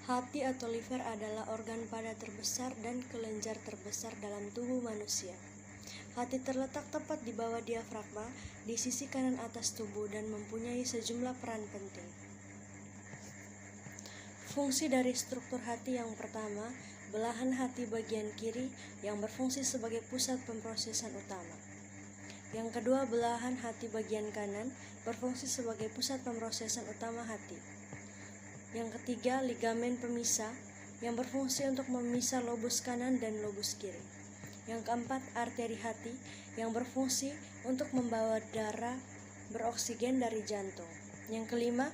Hati atau liver adalah organ pada terbesar dan kelenjar terbesar dalam tubuh manusia. Hati terletak tepat di bawah diafragma di sisi kanan atas tubuh dan mempunyai sejumlah peran penting. Fungsi dari struktur hati yang pertama, belahan hati bagian kiri yang berfungsi sebagai pusat pemrosesan utama. Yang kedua, belahan hati bagian kanan berfungsi sebagai pusat pemrosesan utama hati. Yang ketiga, ligamen pemisah yang berfungsi untuk memisah lobus kanan dan lobus kiri. Yang keempat, arteri hati yang berfungsi untuk membawa darah beroksigen dari jantung. Yang kelima,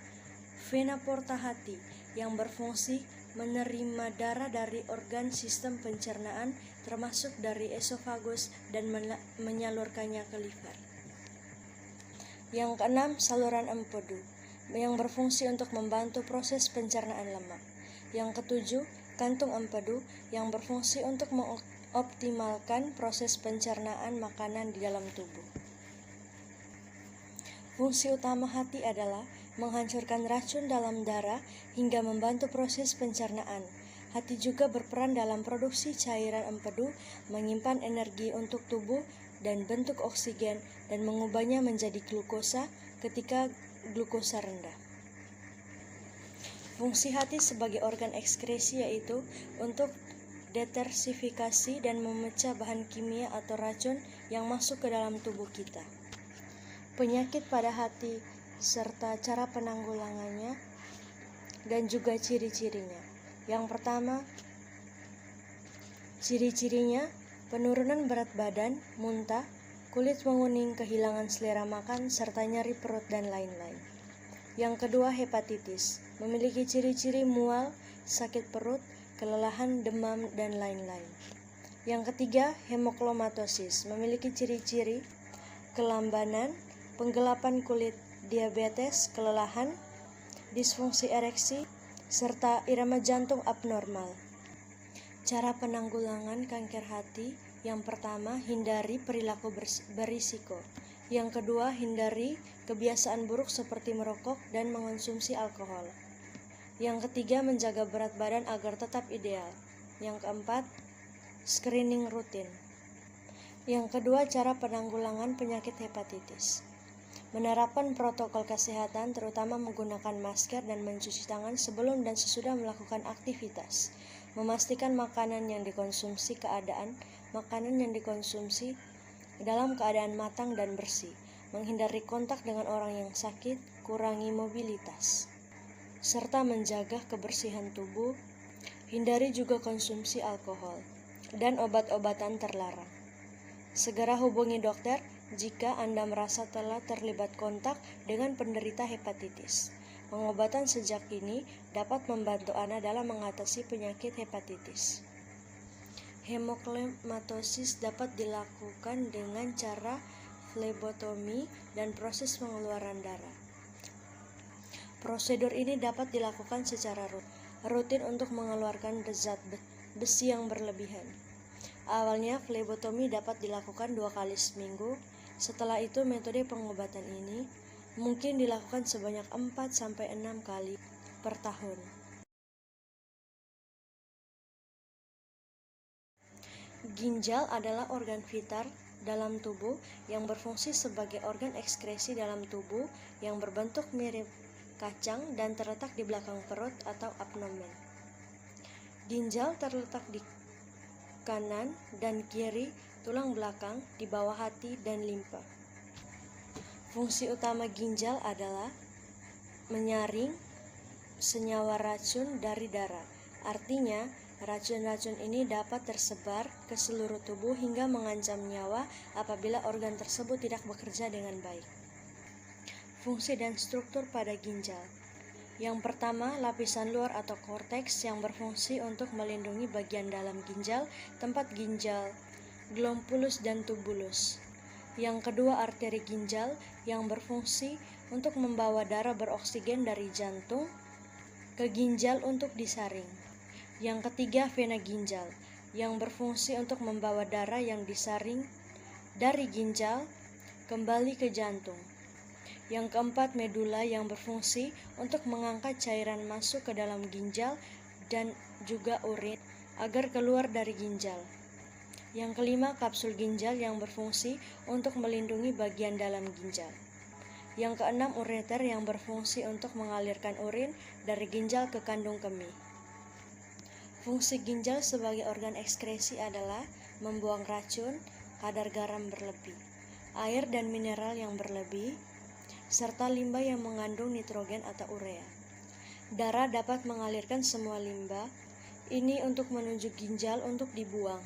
vena porta hati yang berfungsi menerima darah dari organ sistem pencernaan termasuk dari esofagus dan menyalurkannya ke liver. Yang keenam, saluran empedu yang berfungsi untuk membantu proses pencernaan lemak. Yang ketujuh, kantung empedu yang berfungsi untuk mengoptimalkan proses pencernaan makanan di dalam tubuh. Fungsi utama hati adalah menghancurkan racun dalam darah hingga membantu proses pencernaan. Hati juga berperan dalam produksi cairan empedu, menyimpan energi untuk tubuh dan bentuk oksigen dan mengubahnya menjadi glukosa ketika glukosa rendah. Fungsi hati sebagai organ ekskresi yaitu untuk detoksifikasi dan memecah bahan kimia atau racun yang masuk ke dalam tubuh kita. Penyakit pada hati serta cara penanggulangannya dan juga ciri-cirinya. Yang pertama, ciri-cirinya penurunan berat badan, muntah, kulit menguning, kehilangan selera makan, serta nyeri perut dan lain-lain. Yang kedua, hepatitis, memiliki ciri-ciri mual, sakit perut, kelelahan, demam, dan lain-lain. Yang ketiga, hemokromatosis, memiliki ciri-ciri kelambanan, penggelapan kulit, diabetes, kelelahan, disfungsi ereksi, serta irama jantung abnormal. Cara penanggulangan kanker hati: yang pertama, hindari perilaku berisiko. Yang kedua, hindari kebiasaan buruk seperti merokok dan mengonsumsi alkohol. Yang ketiga, menjaga berat badan agar tetap ideal. Yang keempat, screening rutin. Yang kedua, cara penanggulangan penyakit hepatitis: menerapkan protokol kesehatan, terutama menggunakan masker dan mencuci tangan sebelum dan sesudah melakukan aktivitas. Memastikan makanan yang dikonsumsi dalam keadaan matang dan bersih. Menghindari kontak dengan orang yang sakit, kurangi mobilitas, serta menjaga kebersihan tubuh. Hindari juga konsumsi alkohol dan obat-obatan terlarang. Segera hubungi dokter jika Anda merasa telah terlibat kontak dengan penderita hepatitis. Pengobatan sejak dini dapat membantu Anda dalam mengatasi penyakit hepatitis. Hemokromatosis dapat dilakukan dengan cara flebotomi dan proses pengeluaran darah. Prosedur ini dapat dilakukan secara rutin untuk mengeluarkan zat besi yang berlebihan. Awalnya, flebotomi dapat dilakukan 2 kali seminggu. Setelah itu, metode pengobatan ini mungkin dilakukan sebanyak 4-6 kali per tahun. Ginjal adalah organ vital dalam tubuh yang berfungsi sebagai organ ekskresi dalam tubuh yang berbentuk mirip kacang dan terletak di belakang perut atau abdomen. Ginjal terletak di kanan dan kiri tulang belakang, di bawah hati dan limpa. Fungsi utama ginjal adalah menyaring senyawa racun dari darah. Artinya, racun-racun ini dapat tersebar ke seluruh tubuh hingga mengancam nyawa apabila organ tersebut tidak bekerja dengan baik. Fungsi dan struktur pada ginjal. Yang pertama, lapisan luar atau korteks yang berfungsi untuk melindungi bagian dalam ginjal, tempat ginjal, glomerulus dan tubulus. Yang kedua, arteri ginjal yang berfungsi untuk membawa darah beroksigen dari jantung ke ginjal untuk disaring. Yang ketiga, vena ginjal yang berfungsi untuk membawa darah yang disaring dari ginjal kembali ke jantung. Yang keempat, medula yang berfungsi untuk mengangkat cairan masuk ke dalam ginjal dan juga urin agar keluar dari ginjal. Yang kelima, kapsul ginjal yang berfungsi untuk melindungi bagian dalam ginjal. Yang keenam, ureter yang berfungsi untuk mengalirkan urin dari ginjal ke kandung kemih. Fungsi ginjal sebagai organ ekskresi adalah membuang racun, kadar garam berlebih, air dan mineral yang berlebih, serta limbah yang mengandung nitrogen atau urea. Darah dapat mengalirkan semua limbah ini untuk menuju ginjal untuk dibuang.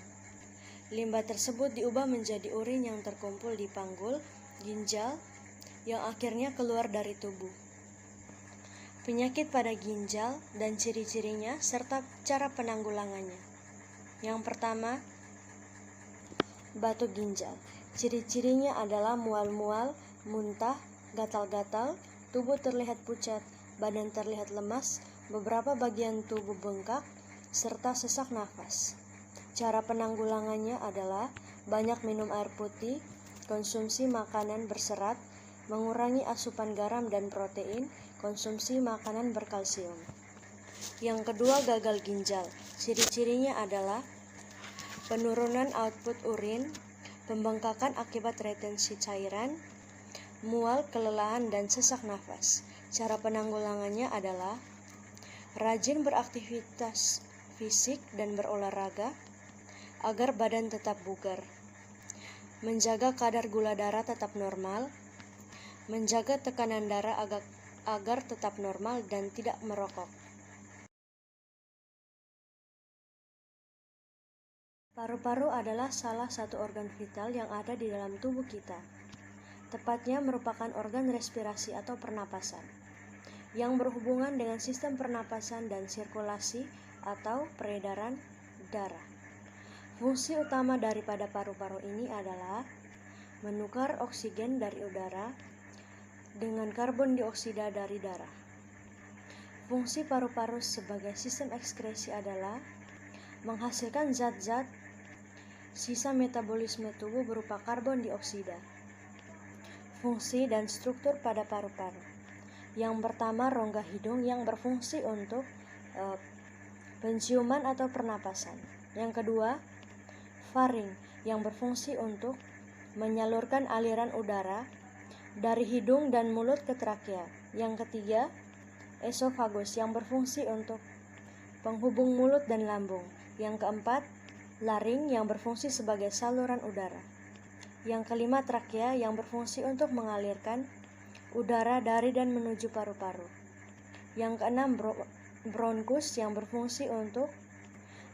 Limbah tersebut diubah menjadi urin yang terkumpul di panggul ginjal yang akhirnya keluar dari tubuh. Penyakit pada ginjal dan ciri-cirinya serta cara penanggulangannya. Yang pertama, batu ginjal. Ciri-cirinya adalah mual-mual, muntah, gatal-gatal, tubuh terlihat pucat, badan terlihat lemas, beberapa bagian tubuh bengkak, serta sesak nafas. Cara penanggulangannya adalah banyak minum air putih, konsumsi makanan berserat, mengurangi asupan garam dan protein, konsumsi makanan berkalsium. Yang kedua, gagal ginjal. Ciri-cirinya adalah penurunan output urin, pembengkakan akibat retensi cairan, mual, kelelahan, dan sesak nafas. Cara penanggulangannya adalah rajin beraktivitas fisik dan berolahraga agar badan tetap bugar, menjaga kadar gula darah tetap normal, menjaga tekanan darah agar tetap normal dan tidak merokok. Paru-paru adalah salah satu organ vital yang ada di dalam tubuh kita. Tepatnya merupakan organ respirasi atau pernapasan, yang berhubungan dengan sistem pernapasan dan sirkulasi atau peredaran darah. Fungsi utama daripada paru-paru ini adalah menukar oksigen dari udara dengan karbon dioksida dari darah. Fungsi paru-paru sebagai sistem ekskresi adalah menghasilkan zat-zat sisa metabolisme tubuh berupa karbon dioksida. Fungsi dan struktur pada paru-paru. Yang pertama, rongga hidung yang berfungsi untuk penciuman atau pernapasan. Yang kedua, faring yang berfungsi untuk menyalurkan aliran udara dari hidung dan mulut ke trakea. Yang ketiga, esofagus yang berfungsi untuk penghubung mulut dan lambung. Yang keempat, laring yang berfungsi sebagai saluran udara. Yang kelima, trakea yang berfungsi untuk mengalirkan udara dari dan menuju paru-paru. Yang keenam, bronkus yang berfungsi untuk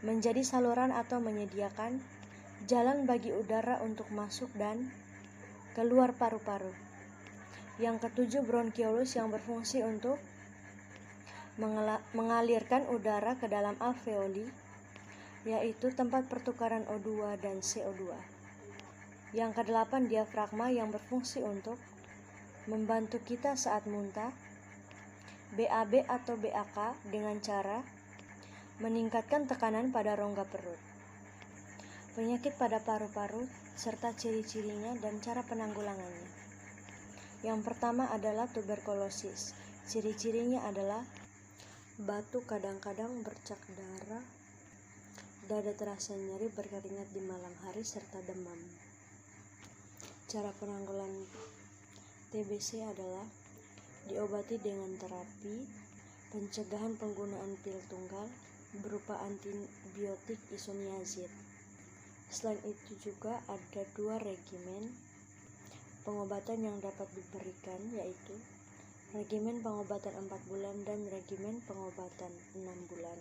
menjadi saluran atau menyediakan jalan bagi udara untuk masuk dan keluar paru-paru. Yang ketujuh, bronkiolus yang berfungsi untuk mengalirkan udara ke dalam alveoli, yaitu tempat pertukaran O2 dan CO2. Yang kedelapan, diafragma yang berfungsi untuk membantu kita saat muntah, BAB atau BAK dengan cara meningkatkan tekanan pada rongga perut. Penyakit pada paru-paru serta ciri-cirinya dan cara penanggulangannya. Yang pertama adalah tuberkulosis. Ciri-cirinya adalah batuk, kadang-kadang bercak darah, dada terasa nyeri, berkeringat di malam hari, serta demam. Cara penanggulangan TBC adalah diobati dengan terapi pencegahan penggunaan pil tunggal berupa antibiotik isoniazid. Selain itu juga ada 2 regimen pengobatan yang dapat diberikan, yaitu regimen pengobatan 4 bulan dan regimen pengobatan 6 bulan.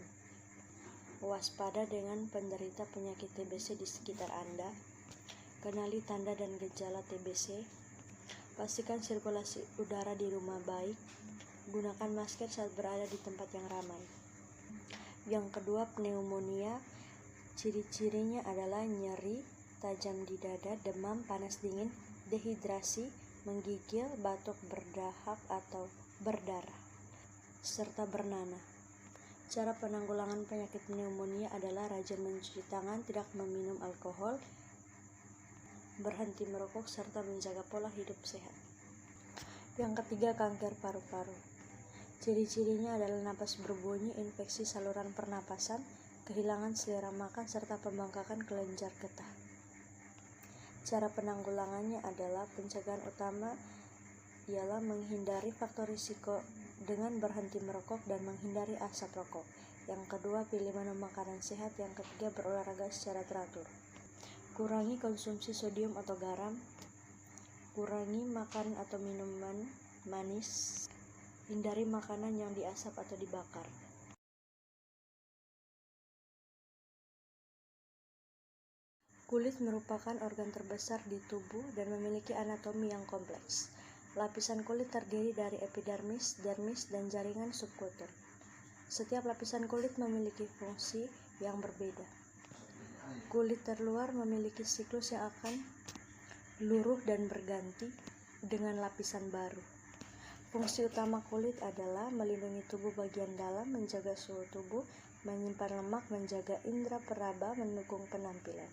Waspada dengan penderita penyakit TBC di sekitar Anda. Kenali tanda dan gejala TBC. Pastikan sirkulasi udara di rumah baik. Gunakan masker saat berada di tempat yang ramai. Yang kedua, pneumonia. Ciri-cirinya adalah nyeri tajam di dada, demam, panas dingin, dehidrasi, menggigil, batuk, berdahak atau berdarah, serta bernanah. Cara penanggulangan penyakit pneumonia adalah rajin mencuci tangan, tidak meminum alkohol, berhenti merokok, serta menjaga pola hidup sehat. Yang ketiga, kanker paru-paru. Ciri-cirinya adalah napas berbunyi, infeksi saluran pernapasan, kehilangan selera makan, serta pembengkakan kelenjar getah. Cara penanggulangannya adalah pencegahan utama ialah menghindari faktor risiko dengan berhenti merokok dan menghindari asap rokok. Yang kedua, pilih menu makanan sehat. Yang ketiga, berolahraga secara teratur. Kurangi konsumsi sodium atau garam. Kurangi makan atau minuman manis. Hindari makanan yang diasap atau dibakar. Kulit merupakan organ terbesar di tubuh dan memiliki anatomi yang kompleks. Lapisan kulit terdiri dari epidermis, dermis, dan jaringan subkutan. Setiap lapisan kulit memiliki fungsi yang berbeda. Kulit terluar memiliki siklus yang akan luruh dan berganti dengan lapisan baru. Fungsi utama kulit adalah melindungi tubuh bagian dalam, menjaga suhu tubuh, menyimpan lemak, menjaga indera peraba, mendukung penampilan.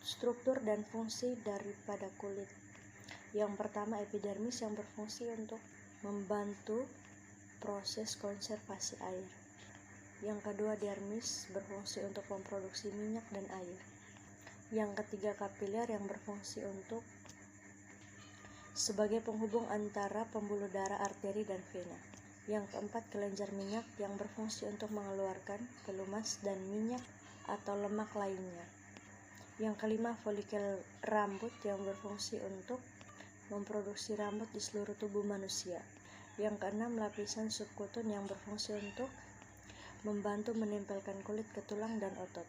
Struktur dan fungsi daripada kulit. Yang pertama, epidermis yang berfungsi untuk membantu proses konservasi air. Yang kedua, dermis berfungsi untuk memproduksi minyak dan air. Yang ketiga, kapiler yang berfungsi untuk sebagai penghubung antara pembuluh darah, arteri, dan vena. Yang keempat, kelenjar minyak yang berfungsi untuk mengeluarkan pelumas dan minyak atau lemak lainnya. Yang kelima, folikel rambut yang berfungsi untuk memproduksi rambut di seluruh tubuh manusia. Yang keenam, lapisan subkutun yang berfungsi untuk membantu menempelkan kulit ke tulang dan otot.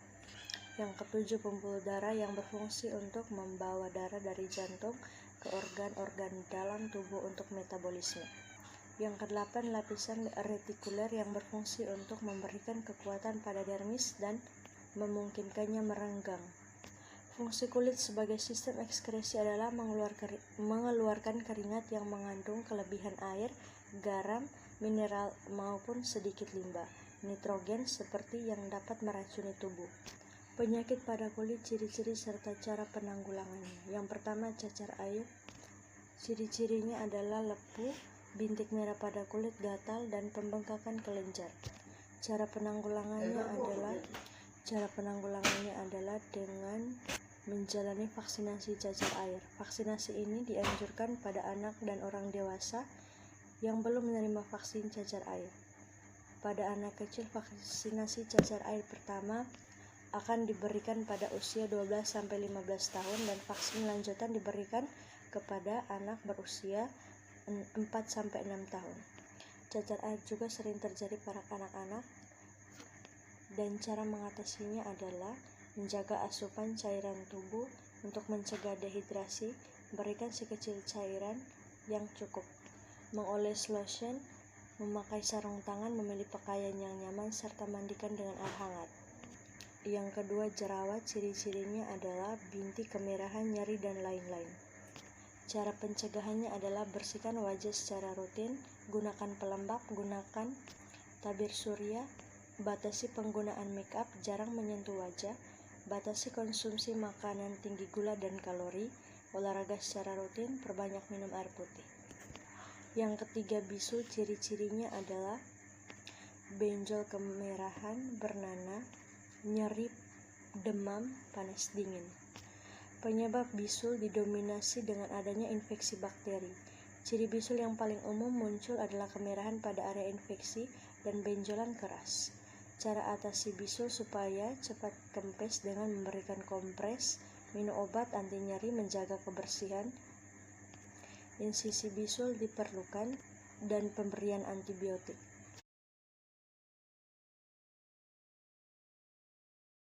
Yang ketujuh, pembuluh darah yang berfungsi untuk membawa darah dari jantung ke organ-organ dalam tubuh untuk metabolisme. Yang kedelapan, lapisan retikuler yang berfungsi untuk memberikan kekuatan pada dermis dan memungkinkannya merenggang. Fungsi kulit sebagai sistem ekskresi adalah mengeluarkan keringat yang mengandung kelebihan air, garam, mineral maupun sedikit limbah, nitrogen seperti yang dapat meracuni tubuh. Penyakit pada kulit, ciri-ciri serta cara penanggulangannya. Yang pertama, cacar air. Ciri-cirinya adalah lepuh, bintik merah pada kulit, gatal, dan pembengkakan kelenjar. Cara penanggulangannya adalah dengan menjalani vaksinasi cacar air. Vaksinasi ini dianjurkan pada anak dan orang dewasa yang belum menerima vaksin cacar air. Pada anak kecil, vaksinasi cacar air pertama akan diberikan pada usia 12-15 tahun dan vaksin lanjutan diberikan kepada anak berusia 4-6 tahun. Cacar air juga sering terjadi pada anak-anak dan cara mengatasinya adalah menjaga asupan cairan tubuh untuk mencegah dehidrasi, berikan sekecil cairan yang cukup, mengoles lotion, memakai sarung tangan, memilih pakaian yang nyaman, serta mandikan dengan air hangat. Yang kedua, jerawat. Ciri-cirinya adalah bintik, kemerahan, nyeri, dan lain-lain. Cara pencegahannya adalah bersihkan wajah secara rutin, gunakan pelembab, gunakan tabir surya, batasi penggunaan make up, jarang menyentuh wajah, batasi konsumsi makanan tinggi gula dan kalori, olahraga secara rutin, perbanyak minum air putih. Yang ketiga, bisul. Ciri-cirinya adalah benjol, kemerahan, bernanah, nyeri, demam, panas dingin. Penyebab bisul didominasi dengan adanya infeksi bakteri. Ciri bisul yang paling umum muncul adalah kemerahan pada area infeksi dan benjolan keras. Cara atasi bisul supaya cepat kempes dengan memberikan kompres, minum obat anti nyeri, menjaga kebersihan insisi bisul diperlukan, dan pemberian antibiotik.